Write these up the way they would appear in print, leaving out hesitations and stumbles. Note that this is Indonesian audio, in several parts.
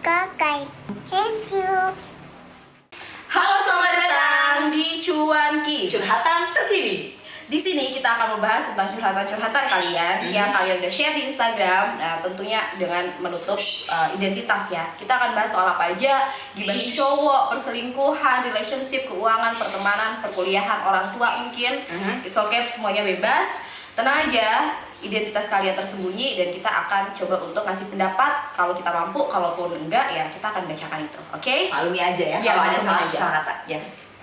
Kakak, thank you. Halo, selamat datang di Cuanki. Curhatan terkini. Di sini kita akan membahas tentang curhatan-curhatan kalian yang kalian udah share di Instagram. Nah, tentunya dengan menutup identitas ya. Kita akan bahas soal apa aja: gibahin cowok, perselingkuhan, relationship, keuangan, pertemanan, perkuliahan, orang tua mungkin. It's okay, semuanya bebas. Tenang aja, identitas kalian tersembunyi dan kita akan coba untuk ngasih pendapat. Kalau kita mampu, kalaupun enggak ya kita akan bacakan itu. Oke? Maklumi aja ya, Ya, kalau ada maklumi salah aja. salah kata. Yes.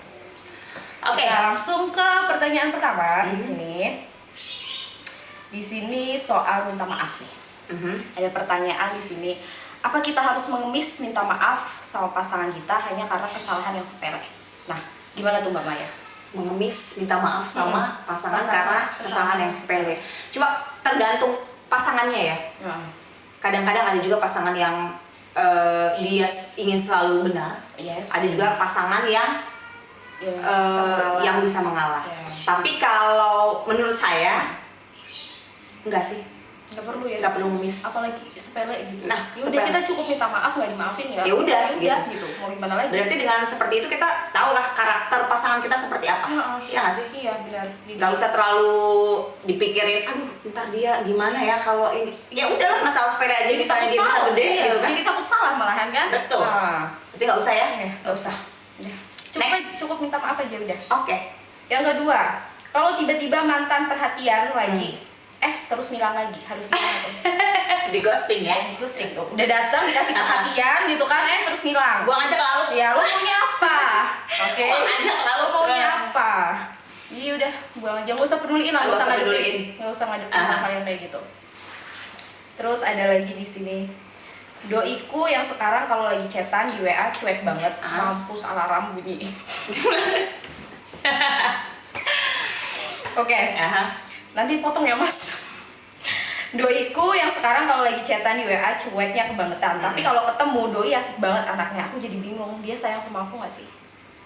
Oke. Nah, langsung ke pertanyaan pertama di sini. Di sini soal minta maaf nih. Ada pertanyaan di sini. Apa kita harus mengemis minta maaf sama pasangan kita hanya karena kesalahan yang sepele? Nah, gimana tuh Mbak Maya? Mengemis minta maaf sama pasangan karena kesalahan yang sepele. sepele. Cuma tergantung pasangannya ya. Kadang-kadang ada juga pasangan yang dia ingin selalu benar. Yes. Ada juga pasangan yang yang bisa mengalah. Ya. Tapi kalau menurut saya enggak sih, Nggak perlu ya. nggak perlu ngemis. Apalagi sepele gitu. Nah, Ya udah, sepele. kita cukup minta maaf, nggak dimaafin ya. Ya udah, gitu. Mau gimana lagi? Berarti dengan seperti itu kita tahu lah karakter pasangan kita seperti apa. Iya nggak sih? Iya, benar. Nggak usah terlalu dipikirin, aduh ntar dia gimana ya kalau ini. Ya udahlah, masalah sepele aja, Jadi misalnya takut dia bisa salah, gede iya. gitu kan. Jadi takut salah malahan kan? Betul. Nah, Berarti nggak usah ya? nggak usah. Udah. Cukup, Next. cukup minta maaf aja udah. Oke. Yang kedua, kalau tiba-tiba mantan perhatian lagi, terus ngilang lagi, harus gimana tuh? Di ghosting ya. Ghosting tuh. Udah datang dikasih perhatian gitu kan, terus ngilang. Buang aja ke laut. Ya, lo maunya apa? Oke. Buang aja ke laut. Lo maunya apa? Iya udah, buang aja. Nggak usah peduliin lah, nggak usah ngadepin. Nggak usah ngadepin hal yang kayak gitu. Terus ada lagi di sini. Doiku yang sekarang kalau lagi chatan di WA cuek banget, mampus alarm bunyi. Oke. Nanti potong ya mas. Doiku yang sekarang kalau lagi chatan di WA cueknya kebangetan. Tapi kalau ketemu doi asik banget anaknya. Aku jadi bingung, dia sayang sama aku nggak sih?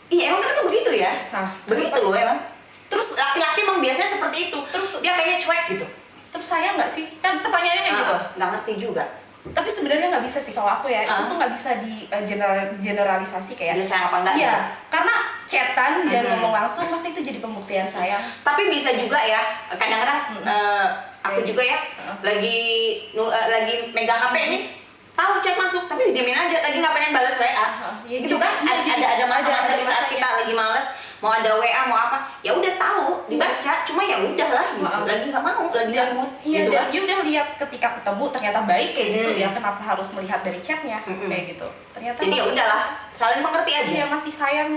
Iya emang kenapa begitu ya? Nah, Begitu loh emang. Terus laki-laki emang biasanya seperti itu. Terus dia kayaknya cuek gitu. terus sayang nggak sih? Kan pertanyaannya kayak gitu. Nggak ngerti juga. Tapi sebenarnya nggak bisa sih kalau aku ya. Itu tuh nggak bisa di generalisasi kayak. Dia sayang apa enggak? Iya, karena chatan dan ngomong langsung masa itu jadi pembuktian sayang. Tapi bisa juga ya. Kadang-kadang aku juga ya lagi megang HP nih. Tahu chat masuk tapi didiemin aja. Lagi nggak pengen balas WA. Ya, Gitu kan? Ada masa-masa di saat kita lagi males mau ada WA mau apa, ya udah tahu dibaca, cuma ya udahlah gitu. Lagi nggak mau, lagi nggak mood. Iya, gitu dan kan? dia udah lihat ketika ketemu ternyata baik kayak gitu ya, kenapa harus melihat dari chatnya kayak gitu. Ternyata Jadi ya masih- udahlah, saling mengerti aja. Iya, masih sayang.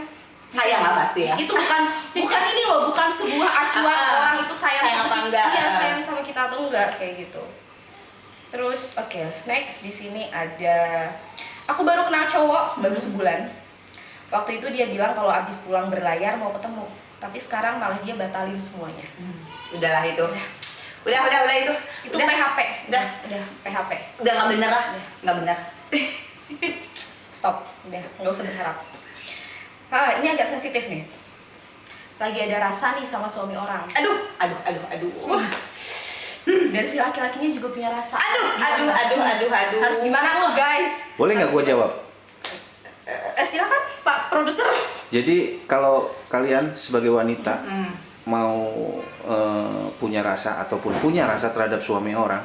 Sayang lah pasti ya. Itu bukan ini loh, bukan sebuah acuan orang itu sayang Sayang sama apa kita. enggak. Iya, sayang sama kita atau enggak kayak gitu. Terus oke, next di sini ada aku baru kenal cowok baru sebulan. Waktu itu dia bilang kalau abis pulang berlayar mau ketemu, tapi sekarang malah dia batalin semuanya. Udahlah itu. Udah itu. Itu udah. PHP. Udah. PHP. Udah nggak bener lah. Nggak bener. Stop, udah nggak usah berharap. Ini agak sensitif nih. Lagi ada rasa nih sama suami orang. Aduh. Dari si laki-lakinya juga punya rasa. Aduh. Harus gimana tuh guys? Boleh nggak gue jawab? Silakan Pak Produser. Jadi kalau kalian sebagai wanita mau punya rasa ataupun punya rasa terhadap suami orang,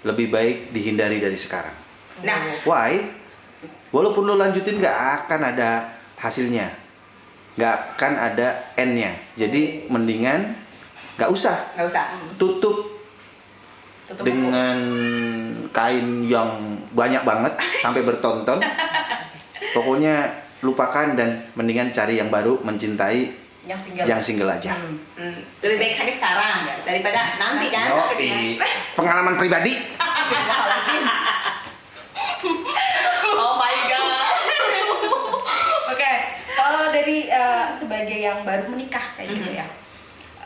lebih baik dihindari dari sekarang. Nah, Why? Walaupun lo lanjutin nggak akan ada hasilnya, nggak akan ada end-nya. Jadi mendingan nggak usah. Tutup Tutup dengan kain yang banyak banget sampai bertonton. Pokoknya lupakan dan mendingan cari yang baru, mencintai yang single. single aja. lebih baik sakit sekarang daripada nanti kan sakitnya. Pengalaman pribadi. Astagfirullahaladzim. Oh my god. Oke, kalau dari sebagai yang baru menikah kayak gitu ya.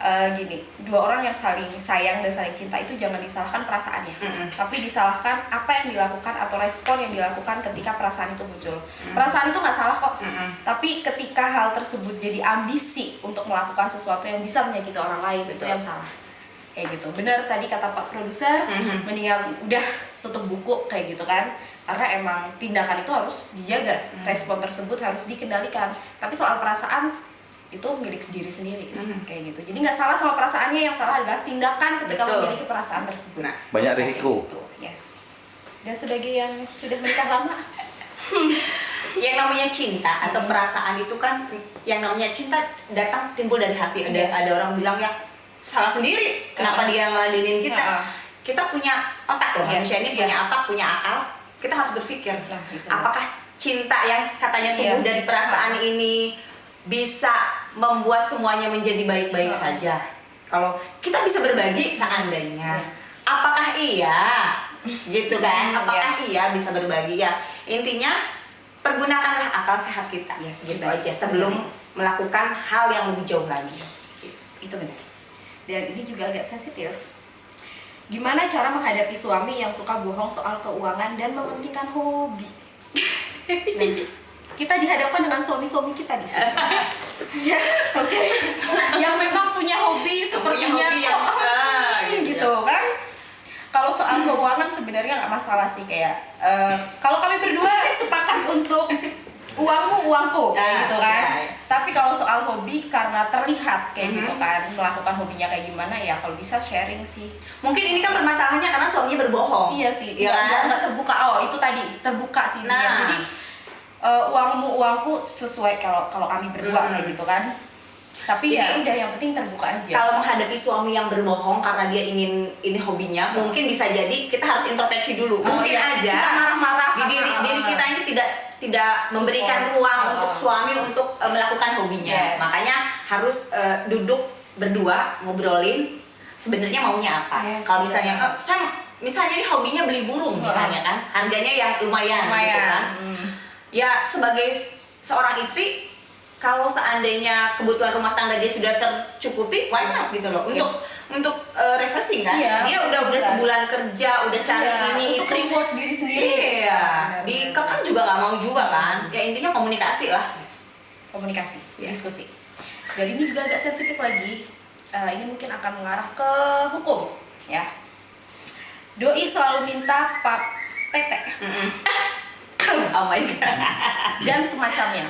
Gini, dua orang yang saling sayang dan saling cinta itu jangan disalahkan perasaannya, tapi disalahkan apa yang dilakukan atau respon yang dilakukan ketika perasaan itu muncul. Perasaan itu nggak salah kok, tapi ketika hal tersebut jadi ambisi untuk melakukan sesuatu yang bisa menyakiti orang lain, itu yang salah. kayak gitu. Bener tadi kata Pak Produser, mendingan udah tutup buku kayak gitu kan, karena emang tindakan itu harus dijaga, respon tersebut harus dikendalikan. Tapi soal perasaan itu milik diri sendiri kayak gitu. Jadi nggak salah sama perasaannya, yang salah adalah tindakan ketika memiliki perasaan tersebut. Nah, banyak risiko. Gitu. Yes. Dan sebagai yang sudah menikah lama, yang namanya cinta atau perasaan itu kan, yang namanya cinta datang timbul dari hati. Ada orang bilang ya salah sendiri kenapa dia ngeladenin kita. Kita punya otak loh, manusia ini punya otak, punya akal. Kita harus berpikir apakah cinta yang katanya tumbuh dari perasaan ini bisa membuat semuanya menjadi baik-baik saja. Kalau kita bisa berbagi seandainya, apakah iya gitu kan? Apakah iya bisa berbagi ya? Intinya pergunakanlah akal sehat kita, gitu aja sebelum melakukan hal yang lebih jauh lagi. Itu benar. Dan ini juga agak sensitif. Gimana cara menghadapi suami yang suka bohong soal keuangan dan mementingkan hobi? Kita dihadapkan dengan suami-suami kita di sini. Ya, oke. Yang memang punya hobi sepertinya gitu kan. Kalau soal keuangan sebenarnya nggak masalah sih, kayak kalau kami berdua sepakat untuk uangmu uangku gitu kan. Tapi kalau soal hobi, karena terlihat kayak gitu kan, melakukan hobinya kayak gimana, ya kalau bisa sharing sih. Mungkin ini kan permasalahannya karena suaminya berbohong. Iya sih, ya nggak terbuka. Oh itu tadi terbuka sih. Jadi uangmu uangku sesuai kalau kami berdua kayak gitu kan. Tapi ya udah, yang penting terbuka aja. Kalau menghadapi suami yang berbohong karena dia ingin ini hobinya, mungkin bisa jadi kita harus introspeksi dulu. Mungkin aja kita marah-marah di diri kita ini tidak memberikan ruang untuk suami untuk melakukan hobinya. Makanya harus duduk berdua ngobrolin sebenarnya maunya apa. Kalau misalnya misalnya ini hobinya beli burung misalnya kan, harganya yang lumayan. Gitu kan. Ya sebagai seorang istri, kalau seandainya kebutuhan rumah tangga dia sudah tercukupi, why not gitu loh, untuk refreshing kan. Dia udah sebulan kerja, udah cari ini untuk reward diri sendiri. Iya, dikekang juga nggak mau juga kan. Ya intinya komunikasi lah. Komunikasi, diskusi. Dan ini juga agak sensitif lagi. Ini mungkin akan mengarah ke hukum ya. Doi selalu minta Pak Tete. Oh my god. Dan semacamnya.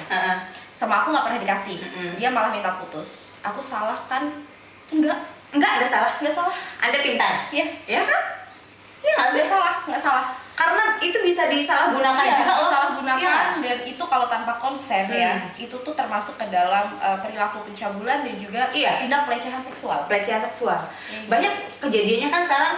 Sama aku nggak pernah dikasih. Dia malah minta putus. Aku salah kan? Enggak, Nggak salah. Anda pintar. Yes. Ya kan? Iya nggak sih? Nggak salah. Karena itu bisa disalahgunakan juga loh. Disalahgunakan, dan itu kalau tanpa konsen ya, itu tuh termasuk ke dalam perilaku pencabulan dan juga tindak pelecehan seksual. Banyak kejadiannya kan sekarang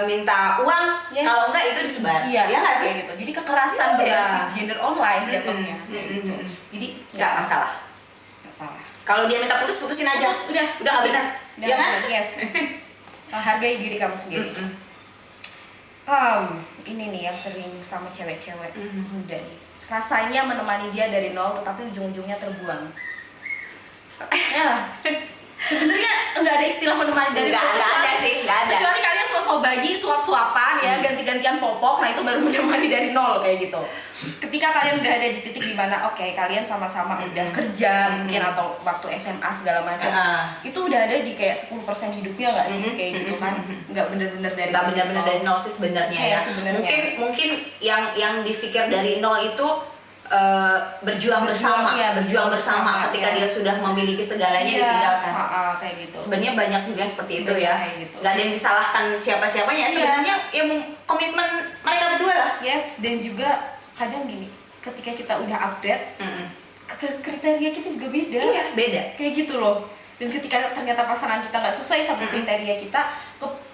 minta uang, kalau enggak itu disebar. Iya nggak sih? Gitu. Jadi kekerasan berbasis gender online jatuhnya. Gitu. Jadi nggak masalah. Kalau dia minta putusin aja. Udah nggak benar. Ya kan? Yes. Hargai diri kamu sendiri. Ini nih yang sering sama cewek-cewek muda nih. Rasanya menemani dia dari nol, tetapi ujung-ujungnya terbuang. Ya, sebenarnya nggak ada istilah menemani dari nol. Nggak ada. Kecuali kalian sama-sama bagi suap-suapan ya, ganti-gantian popok, nah itu baru menemani dari nol kayak gitu. Ketika kalian udah ada di titik dimana kalian sama-sama udah kerja mungkin, atau waktu SMA segala macam, itu udah ada di kayak 10% hidupnya nggak sih kayak gitu kan, nggak bener-bener dari nol sih sebenarnya ya. Mungkin yang dipikir dari nol itu berjuang bersama. Ketika dia sudah memiliki segalanya ditinggalkan. Kayak gitu. Sebenarnya banyak juga seperti itu ya. Gitu. Nggak ada yang disalahkan siapa-siapanya. Sebenarnya ya komitmen mereka berdua lah. Yes, dan juga kadang gini, ketika kita udah update, kriteria kita juga beda. Iya, beda. Kayak gitu loh. Dan ketika ternyata pasangan kita nggak sesuai sama kriteria kita,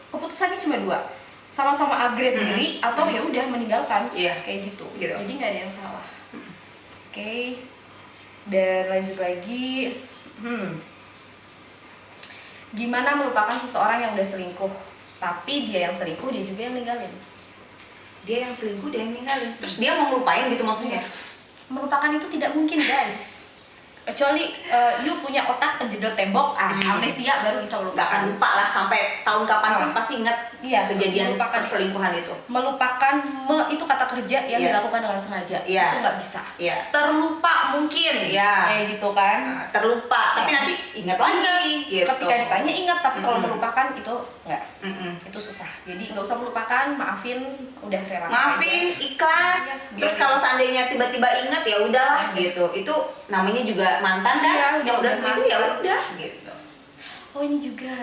keputusannya cuma dua, sama-sama upgrade diri atau ya udah meninggalkan. Kayak gitu. Jadi nggak ada yang salah. Oke. Dan lanjut lagi. Gimana melupakan seseorang yang udah selingkuh, tapi dia yang selingkuh, dia juga yang ninggalin. Dia yang selingkuh, dia yang ninggalin. Terus dia mau ngelupain gitu maksudnya? Melupakan itu tidak mungkin, guys. Kecuali you punya otak penjedot tembok, amnesia baru bisa melupakan. Gak akan lupa lah sampai tahun kapan pun pasti ingat kejadian perselingkuhan itu. Melupakan itu kata kerja yang Iya. dilakukan dengan sengaja. Iya. Itu nggak bisa. Iya. Terlupa mungkin. Iya. Kayak gitu kan. Terlupa, tapi Iya. nanti ingat lagi gitu. Ketika ditanya ingat, tapi kalau melupakan itu nggak. Mm-mm. Itu susah. Jadi nggak usah melupakan, maafin, udah rela. Maafin, ikhlas. Yes, Terus biar- kalau seandainya tiba-tiba ingat ya udahlah gitu. Itu namanya juga mantan kan? Iya, yang udah udah selingkuh ya mantan. udah gitu. Oh ini juga.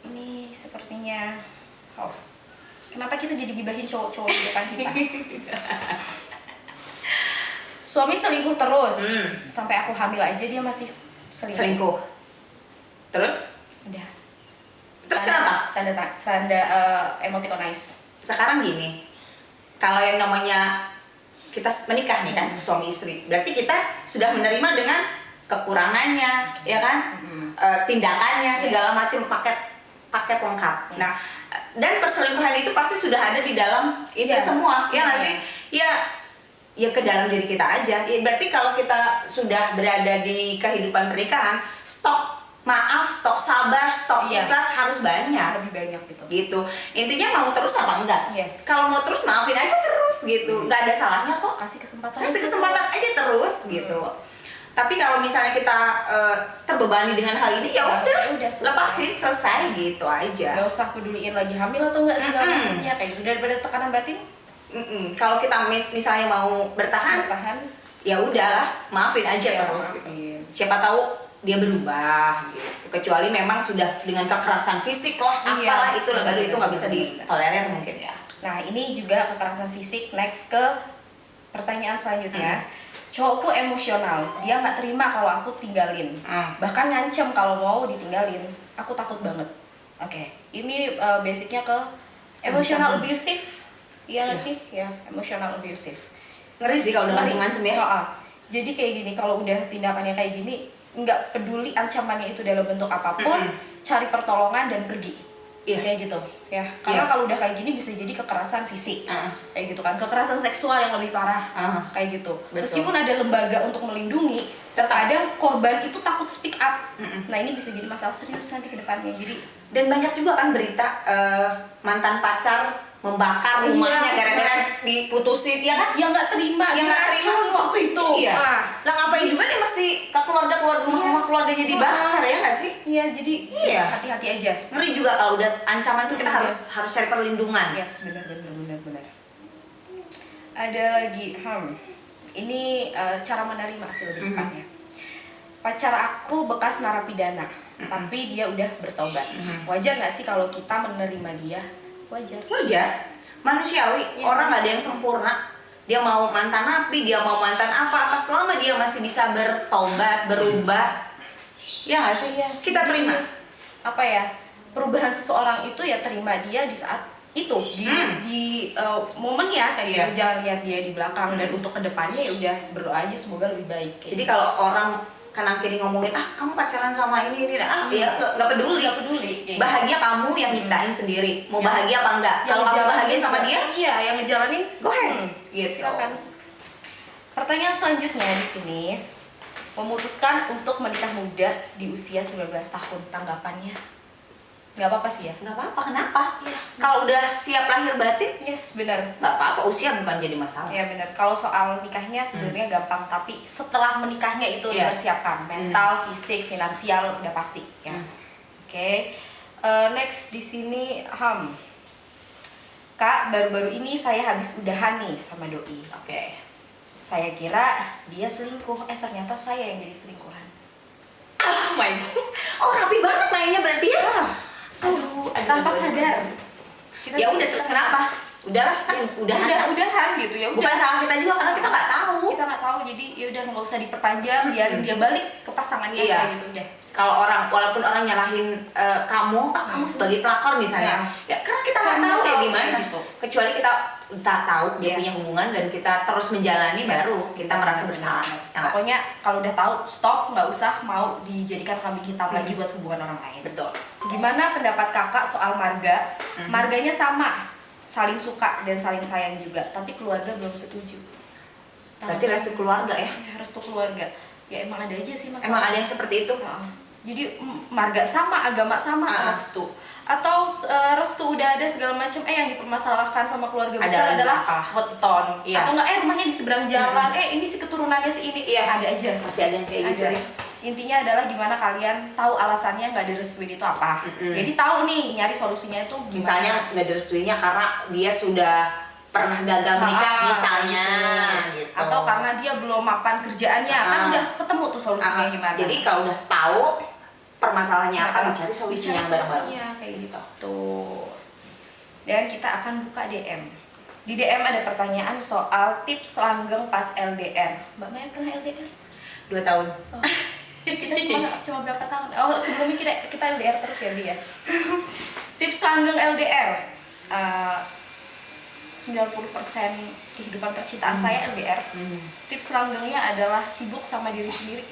Ini sepertinya. Oh. Kenapa kita jadi gibahin cowok-cowok di depan kita? Suami selingkuh terus. Sampai aku hamil aja dia masih selingkuh. Selingkuh. Terus? Udah. Terus kenapa? Tanda emoticon eyes. Sekarang gini. Kalau yang namanya kita menikah nih kan, suami istri. Berarti kita sudah menerima dengan kekurangannya, ya kan? Tindakannya, segala macam paket lengkap. Yes. Nah, dan perselingkuhan itu pasti sudah ada di dalam itu Iya, semua, ya nggak semuanya. sih? Ya ke dalam diri kita aja. Ya, berarti kalau kita sudah berada di kehidupan pernikahan, stok maaf, stok sabar, stok Iya. ikhlas harus banyak. Lebih banyak gitu. Gitu. Intinya mau terus apa enggak? Yes. Kalau mau terus maafin aja terus gitu. Nggak ada salahnya kok. Kasih kesempatan. Kasih kesempatan aja terus gitu. Tapi kalau misalnya kita terbebani dengan hal ini ya Ya udah, udah, selesai. lepasin, selesai gitu aja. Gak usah peduliin lagi hamil atau enggak segala macamnya kayak gitu, daripada tekanan batin. Kalau kita misalnya mau bertahan, Bertahan. ya udahlah, maafin aja Ya, terus. Gitu. maafin. Siapa tahu dia berubah. Gitu. Kecuali memang sudah dengan kekerasan fisik lah, Iya. apalah itu baru Benar, itu nggak bisa benar, ditolerir mungkin ya. Nah ini juga kekerasan fisik. Next ke pertanyaan selanjutnya. Cowokku emosional, dia nggak terima kalau aku tinggalin. Bahkan ngancem kalau mau ditinggalin. Aku takut banget. Oke, ini basicnya ke emotional abusive. Iya nggak sih? Ya, emotional abusive. Ngeri sih kalau udah ngancem-ngancem ya. Heeh. Jadi kayak gini, kalau udah tindakannya kayak gini, nggak peduli ancamannya itu dalam bentuk apapun, cari pertolongan dan pergi. Iya. Kayak gitu, ya. Karena Iya. kalau udah kayak gini bisa jadi kekerasan fisik, kayak gitu kan, kekerasan seksual yang lebih parah, kayak gitu. Betul. Meskipun ada lembaga untuk melindungi, terkadang korban itu takut speak up. Nah ini bisa jadi masalah serius nanti ke depannya. Jadi Dan banyak juga kan berita mantan pacar membakar Iya, rumahnya gara-gara benar. diputusin, ya kan? yang nggak terima, Yang nggak terima diracun waktu itu. Iya. Ah. Lah ngapain juga nih mesti ke rumah keluarganya dibakar ya nggak sih? Iya, jadi Iya. hati-hati aja. Ngeri juga kalau udah ancaman tuh kita harus cari perlindungan. Yes, benar. Ada lagi, ini cara menerima sih lebih tepatnya. Pacar aku bekas narapidana, tapi dia udah bertobat. Wajar nggak sih kalau kita menerima dia? Wajar. Wajar, manusiawi. Iya, Orang nggak ada yang sempurna. Dia mau mantan napi, dia mau mantan apa selama dia masih bisa bertobat, berubah, ya nggak sih? Iya. Kita terima. Apa ya? Perubahan seseorang itu ya terima dia di saat itu di momen ya kayak Iya. gitu. Jangan lihat dia di belakang dan untuk kedepannya ya udah berdoa aja semoga lebih baik. Kayak Jadi gitu. kalau orang kanan kiri ngomongin kamu pacaran sama ini ya nggak peduli. Nggak peduli. Kayak gitu. Bahagia kamu yang nyiptain sendiri. Mau Ya. bahagia apa enggak? Yang Kalau kamu ngejalanin bahagia sama juga. dia, Iya, yang ngejalanin go ahead. Gitu. silakan. Pertanyaan selanjutnya di sini, memutuskan untuk menikah muda di usia 19 tahun, tanggapannya? Nggak apa-apa sih ya? Nggak apa-apa, kenapa? Iya. Kalau udah siap lahir batin, Yes, benar. nggak apa-apa. Usia bukan jadi masalah. Ya benar. Kalau soal nikahnya sebenarnya gampang, tapi setelah menikahnya itu Iya. dipersiapkan, mental, fisik, finansial udah pasti ya. Oke. Next di sini Kak, baru-baru ini saya habis udahan nih sama doi. Oke. Saya kira dia selingkuh, ternyata saya yang jadi selingkuhan. Oh my god. Oh rapi banget mainnya berarti ya. Aduh, tanpa sadar. Ya udah terus kenapa? Udahlah kan Udahan gitu ya. Bukan salah kita juga karena kita nggak tahu. Kita nggak tahu, jadi ya udah nggak usah diperpanjang, biarin dia balik ke pasangannya Iya. kayak gitu udah. Kalau walaupun orang nyalahin kamu, kamu sebagai pelakor misalnya, ya karena kita nggak Karena tahu kayak tahu, gimana. gitu. Kecuali kita tak tahu dia Yes. punya hubungan dan kita terus menjalani, baru kita merasa bersalah. Ya nggak? Pokoknya kalau udah tahu stop, nggak usah mau dijadikan kambing hitam lagi buat hubungan orang lain. Betul. Gimana pendapat kakak soal marga? Marganya sama, saling suka dan saling sayang juga, tapi keluarga belum setuju. Berarti restu keluarga ya? Ya, restu keluarga. Ya emang ada aja sih masalah. Emang ada yang seperti itu? Nah, Jadi marga sama, agama sama, restu. Atau restu udah ada segala macam, yang dipermasalahkan sama keluarga besar adalah weton. Iya. Atau enggak rumahnya di seberang jalan, ini si keturunannya si ini. Iya. Ada aja, Masih ada yang kayak gitu ya. Intinya adalah gimana kalian tahu alasannya nggak direstuin itu apa. Jadi tahu nih nyari solusinya itu gimana. Misalnya nggak direstuinya karena dia sudah pernah gagal menikah misalnya gitu. Atau karena dia belum mapan kerjaannya, kan udah ketemu tuh solusinya gimana. Jadi kalau udah tahu permasalahannya apa, dicari solusinya bareng-bareng kayak gitu. Dan kita akan buka DM. Di DM ada pertanyaan soal tips langgeng pas LDR. Mbak Maya pernah LDR? 2 tahun. Oh. Kita cuma berapa tahun? Oh, sebelumnya kita LDR terus ya, Bi ya. Tips langgeng LDR. 90% kehidupan percintaan saya LDR. Tips langgengnya adalah sibuk sama diri sendiri.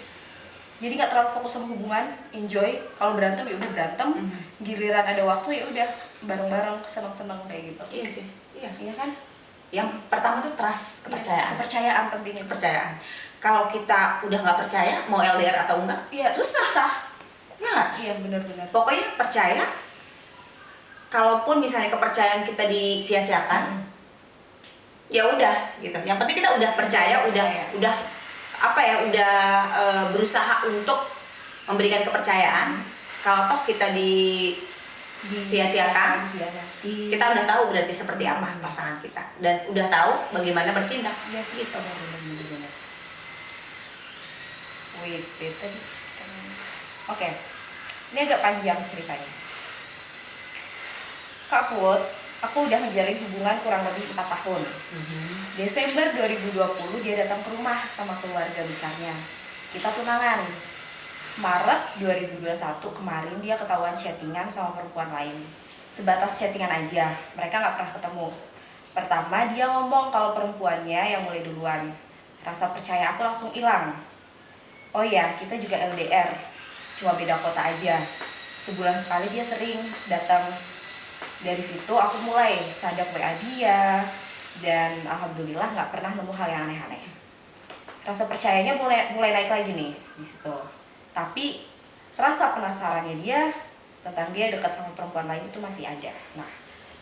Jadi nggak terlalu fokus sama hubungan, enjoy. Kalau berantem ya udah berantem, giliran ada waktu ya udah bareng-bareng, seneng-seneng kayak gitu. Iya sih. Iya kan? Yang pertama tuh trust, kepercayaan. Kepercayaan penting itu. Kepercayaan. Kalau kita udah nggak percaya mau LDR atau enggak, Iya, susah. Ya nggak? Iya, benar-benar. Pokoknya percaya. Kalaupun misalnya kepercayaan kita disia-siakan, ya udah gitu. Yang penting kita udah percaya, udah apa ya, udah berusaha untuk memberikan kepercayaan. Kalau toh kita disia-siakan, kita udah tahu berarti seperti apa pasangan kita dan udah tahu bagaimana bertindak. Yes, gitu. Benar. Wait, tadi. Oke. Ini agak panjang ceritanya. Kak Put, aku udah menjalin hubungan kurang lebih 4 tahun. Desember 2020 dia datang ke rumah sama keluarga besarnya. Kita tunangan. Maret 2021 kemarin dia ketahuan chattingan sama perempuan lain. Sebatas chattingan aja, mereka nggak pernah ketemu. Pertama dia ngomong kalau perempuannya yang mulai duluan. Rasa percaya aku langsung hilang. Oh iya, kita juga LDR, cuma beda kota aja. Sebulan sekali dia sering datang. Dari situ aku mulai sadap WA dia, dan alhamdulillah nggak pernah nemu hal yang aneh-aneh. Rasa percayanya mulai naik lagi nih di situ. Tapi rasa penasarannya dia tentang dia dekat sama perempuan lain itu masih ada. Nah,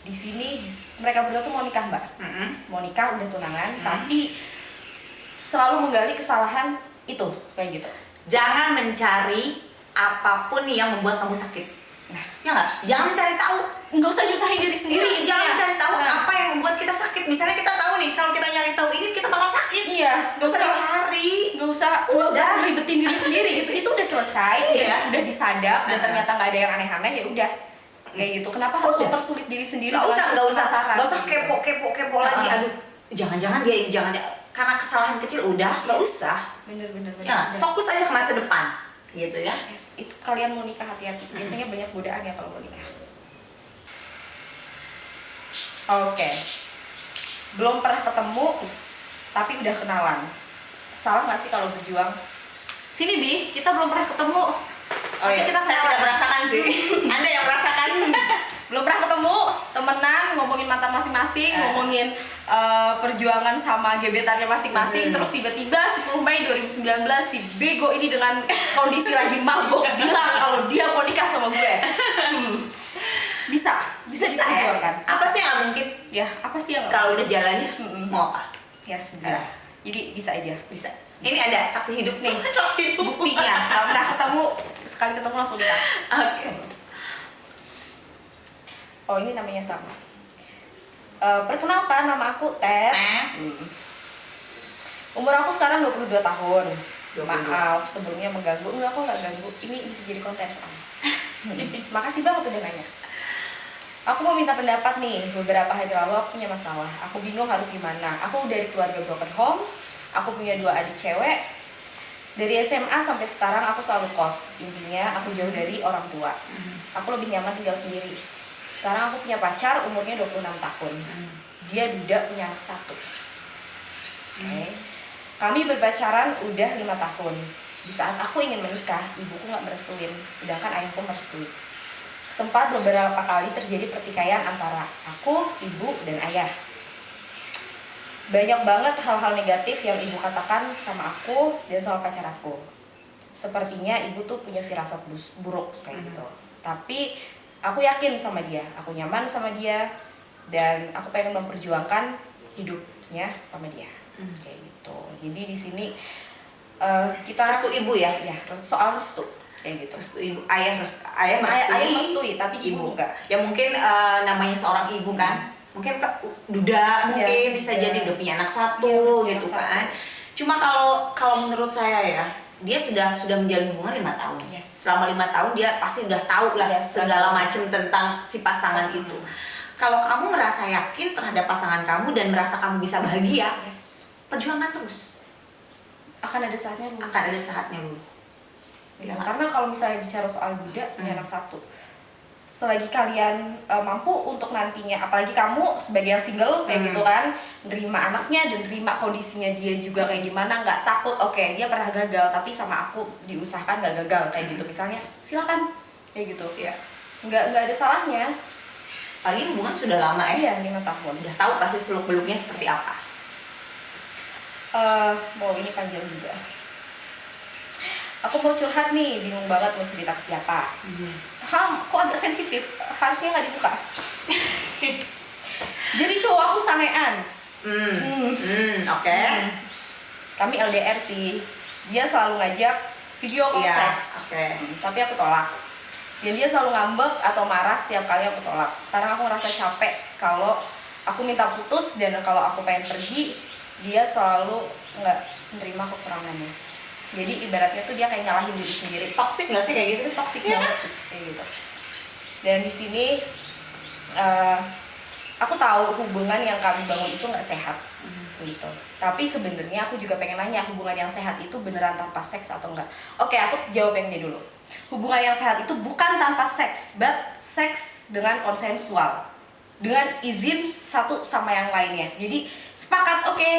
di sini mereka berdua tuh mau nikah, Mbak. Mau nikah, udah tunangan, tapi selalu menggali kesalahan itu kayak gitu. Jangan mencari apapun yang membuat kamu sakit. Nah, ya nggak? Jangan mencari tahu. Nggak usah nyusahin diri sendiri. Jangan cari tahu apa yang membuat kita sakit. Misalnya kita tahu nih, kalau kita nyari tahu ini kita bakal sakit. Iya, Nggak usah dicari. nggak usah ribetin diri sendiri gitu. Itu udah selesai, udah disadap dan ternyata nggak ada yang aneh-aneh, ya udah kayak gitu. Kenapa harus mempersulit diri sendiri? Nggak usah kepo lagi. Aduh, jangan-jangan dia ini, jangan karena kesalahan kecil udah nggak usah. Bener. Ya, fokus aja ke masa depan, gitu ya. Yes, itu kalian mau nikah hati-hati. Biasanya banyak godaan ya kalau mau nikah. Oke. Belum pernah ketemu, tapi udah kenalan. Salah nggak sih kalau berjuang? Sini Bi, kita belum pernah ketemu. Oh iya, saya tidak merasakan sih. Anda yang merasakan. Belum pernah ketemu, temenan, ngomongin mantan masing-masing, ngomongin perjuangan sama gebetannya masing-masing. Terus tiba-tiba 10 Mei 2019 si bego ini dengan kondisi lagi mabuk bilang kalau dia mau nikah sama gue. Bisa diperjuangkan. Apa sih yang nggak mungkin? Ya, apa sih yang Kalau udah jalannya, mau apa? Yes, jadi bisa aja. Bisa. Ini ada saksi hidup Nih, saksi hidup. buktinya. Gak pernah ketemu, sekali ketemu langsung nikah. Oke. Oh, ini namanya sama. Perkenalkan, nama aku Ted. Umur aku sekarang 22 tahun. 22. Maaf sebelumnya mengganggu. Enggak, kok nggak ganggu. Ini bisa jadi konten soalnya. Makasih banget udah nanya. Aku mau minta pendapat nih. Beberapa hari lalu aku punya masalah. Aku bingung harus gimana. Aku dari keluarga broken home. Aku punya 2 adik cewek. Dari SMA sampai sekarang aku selalu kos. Intinya aku jauh dari orang tua. Aku lebih nyaman tinggal sendiri. Sekarang aku punya pacar, umurnya 26 tahun. Dia duda, punya anak 1. Okay. Kami berpacaran udah 5 tahun. Di saat aku ingin menikah, ibuku nggak merestuin, sedangkan ayahku merestui. Sempat beberapa kali terjadi pertikaian antara aku, ibu, dan ayah. Banyak banget hal-hal negatif yang ibu katakan sama aku dan sama pacar aku. sepertinya ibu tuh punya firasat buruk kayak gitu. Tapi aku yakin sama dia, aku nyaman sama dia, dan aku pengen memperjuangkan hidupnya sama dia kayak gitu. Jadi di sini kita Restu ibu ya? Ya, soal restu kayak gitu. Restu ibu, ayah Ayah merestui, merestui, tapi ibu enggak. Ya mungkin namanya seorang ibu kan, mungkin duda mungkin bisa jadi udah punya anak satu gitu kan. Cuma kalau menurut saya ya, dia sudah menjalin hubungan 5 tahun. Selama 5 tahun dia pasti udah tahu lah segala macam tentang si pasangan itu. Kalau kamu merasa yakin terhadap pasangan kamu dan merasa kamu bisa bahagia, perjuangkan terus. Akan ada saatnya lulus. Akan ada saatnya lulus. Ya, karena kalau misalnya bicara soal budak punya anak satu, selagi kalian mampu untuk nantinya, apalagi kamu sebagai yang single kayak gitu kan, nerima anaknya dan nerima kondisinya dia juga kayak gimana, nggak takut oke, dia pernah gagal tapi sama aku diusahakan nggak gagal kayak gitu misalnya, silakan kayak gitu ya, nggak ada salahnya. Paling hubungan sudah lama ya, 5 tahun, udah tahu pasti seluk beluknya seperti apa. Mau ini panjang juga. Aku mau curhat nih, bingung banget mau cerita ke siapa. Kok agak sensitif, harusnya nggak dibuka. Jadi cowok aku sangean. Oke. Kami LDR sih. Dia selalu ngajak video call seks. Tapi aku tolak. Dan dia selalu ngambek atau marah setiap kali aku tolak. Sekarang aku ngerasa capek kalau aku minta putus, dan kalau aku pengen pergi, dia selalu nggak menerima kekurangannya. Jadi ibaratnya tuh dia kayak nyalahin diri sendiri. Toxic nggak sih kayak gitu? Toxic banget sih kayak gitu. Dan di sini aku tahu hubungan yang kami bangun itu nggak sehat gitu. Tapi sebenarnya aku juga pengen nanya, hubungan yang sehat itu beneran tanpa seks atau enggak? Oke, aku jawab yang ini dulu. Hubungan yang sehat itu bukan tanpa seks, but seks dengan konsensual, dengan izin satu sama yang lainnya. Jadi sepakat, oke,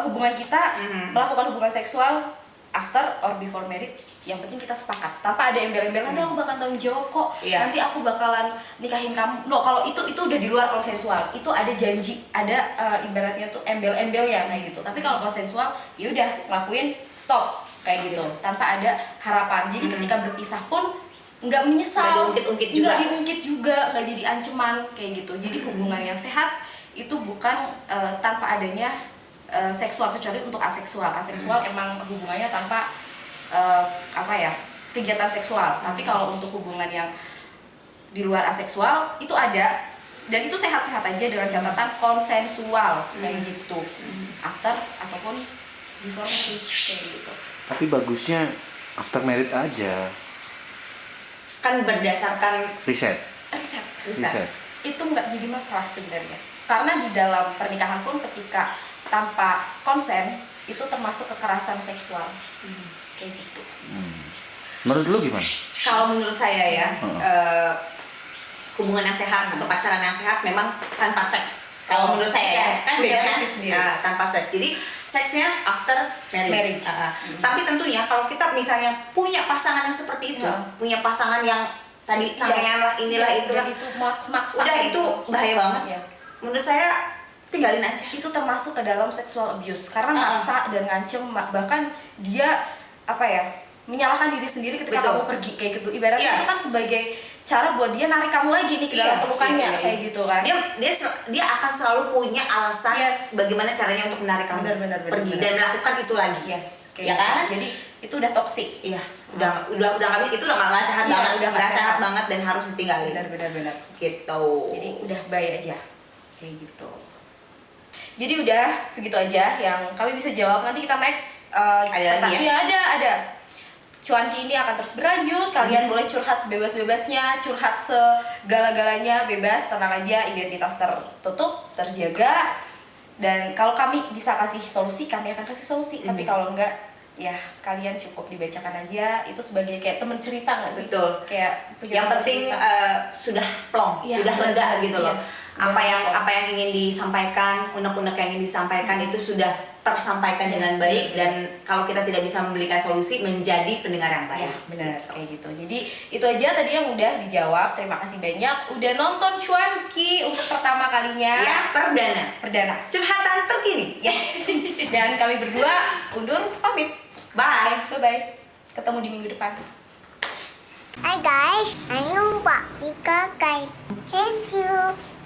hubungan kita melakukan hubungan seksual after or before married, yang penting kita sepakat tanpa ada embel-embel nanti aku bakal tanggung jawab kok, nanti aku bakalan nikahin kamu. No, kalau itu udah di luar konsensual, itu ada janji, ada ibaratnya tuh embel-embelnya kayak gitu. Tapi kalau konsensual, ya udah ngelakuin stop kayak gitu tanpa ada harapan. Jadi ketika berpisah pun nggak menyesal, nggak diungkit juga, nggak jadi ancaman kayak gitu. Jadi hubungan yang sehat itu bukan tanpa adanya seksual, kecuali untuk aseksual. Aseksual emang hubungannya tanpa kegiatan seksual. Tapi kalau untuk hubungan yang di luar aseksual itu ada, dan itu sehat-sehat aja dengan catatan konsensual kayak gitu. After ataupun before marriage kayak gitu. Tapi bagusnya after married aja. Kan berdasarkan Riset. Itu nggak jadi masalah sebenarnya. Karena di dalam pernikahan pun ketika tanpa konsen itu termasuk kekerasan seksual kayak gitu. Menurut lu gimana? Kalau menurut saya ya, hubungan yang sehat atau pacaran yang sehat memang tanpa seks. Kalau menurut saya ya, kan beda kan? Nah, tanpa seks. Jadi seksnya after marriage. Tapi tentunya kalau kita misalnya punya pasangan yang seperti itu, punya pasangan yang tadi sangean lah, inilah itulah, itu maksa. Udah itu bahaya banget. Menurut saya tinggalin aja. Itu termasuk ke dalam sexual abuse karena maksa dan ngancem, bahkan dia menyalahkan diri sendiri ketika kamu pergi kayak gitu. Ibaratnya itu kan sebagai cara buat dia narik kamu lagi nih ke dalam pelukannya kayak gitu kan. Dia akan selalu punya alasan bagaimana caranya untuk menarik kamu pergi dan melakukan itu lagi. Ya kan? Jadi itu udah toksik. Iya. Udah kami itu udah nggak sehat banget. Udah nggak sehat banget dan harus ditinggalin. Benar. Gitu. Jadi udah bye aja. Kayak gitu. Jadi udah segitu aja yang kami bisa jawab. Nanti kita next ada lagi ya? Ada. Cuanki ini akan terus berlanjut. Kalian boleh curhat sebebas-bebasnya, curhat segala-galanya, bebas, tenang aja, identitas tertutup, terjaga. Dan kalau kami bisa kasih solusi, kami akan kasih solusi. Tapi kalau enggak, ya kalian cukup dibacakan aja. Itu sebagai kayak temen cerita nggak sih? Betul. Kayak yang penting sudah plong, sudah lega gitu loh. Apa yang ingin disampaikan, unek-unek yang ingin disampaikan itu sudah tersampaikan dengan baik, dan kalau kita tidak bisa memberikan solusi, menjadi pendengar yang baik. Benar, kayak gitu. Jadi itu aja tadi yang udah dijawab. Terima kasih banyak udah nonton Cuanki untuk pertama kalinya. Ya, perdana. Curhatan terkini. Yes. Dan kami berdua undur pamit. Bye. Bye. Ketemu di minggu depan. Hai guys, jangan lupa di guys. Thank you.